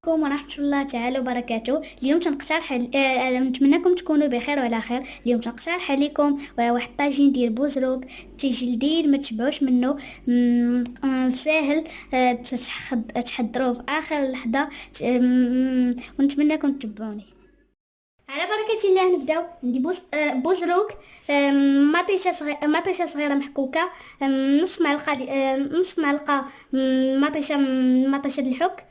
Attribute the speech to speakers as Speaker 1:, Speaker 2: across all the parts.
Speaker 1: عليكم ورحمة الله تعالى وبركاته. اليوم تنقترح نتمنىكم تكونوا بخير وعلى خير. اليوم تنقترح عليكم واحد الطاجين ديال بوزروك، تيجي لذيذ ما تشبعوش منه. ساهل، تحضروه في اخر لحظة. ونتمنىكم تتبعوني. على بركة الله نبداو. عندي بوزروك، مطيشة صغيرة محكوكة، نص معلقة مطيشة الحك،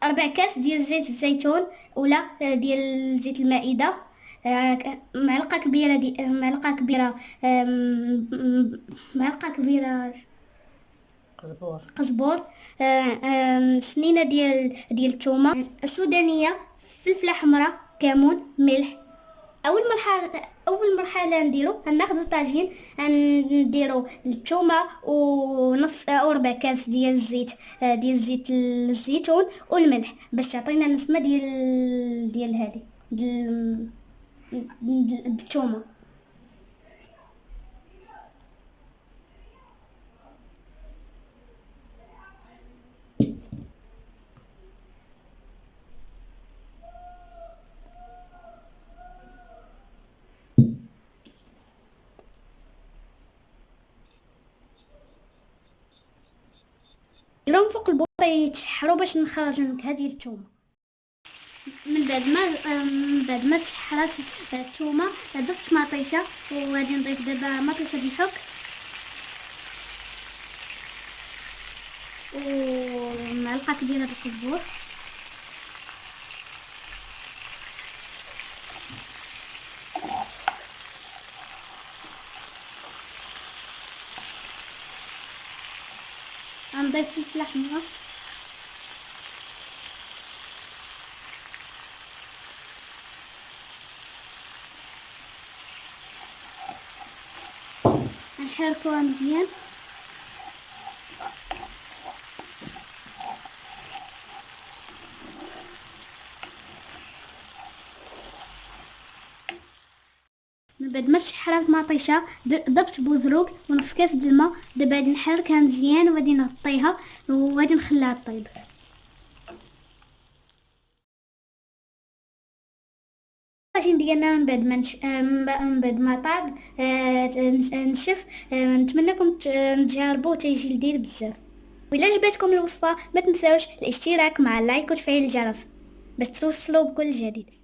Speaker 1: 4 كاس ديال زيت الزيتون ولا ديال زيت المائدة، معلقة كبيرة قزبور، سنينة ديال الثومة السودانية، فلفلة حمراء، كمون، ملح. اول مرحله نديرو غناخدو الطاجين، نديرو الثومه ونص او 4 كاس ديال زيت الزيتون والملح باش تعطينا نسمه ديال هذه الثومه. نديرهم فوق البوطه يتشحروا باش نخرج النكهه ديال الثومه. من بعد ما تشحرات الثومه ضفت مطيشه، وغادي نضيف دابا مطيشه الحك ومعلقه كبيره د القزبور، غنضيف فلفله حمراء، نحركوها مزيان. من بعد ما تشحرات مطيشه ضفت بوزروك ونص كاس د الماء. دابا غادي نحركها مزيان وغادي نغطيها وغادي نخليها طيب. الطاجين ديالنا من بعد ما طاب نشف. نتمنىكم تجربوه، تيجي لذيذ بزاف. وإلا عجبتكم الوصفه ما تنساوش الاشتراك مع اللايك وتفعيل الجرس باش توصلوا بكل جديد.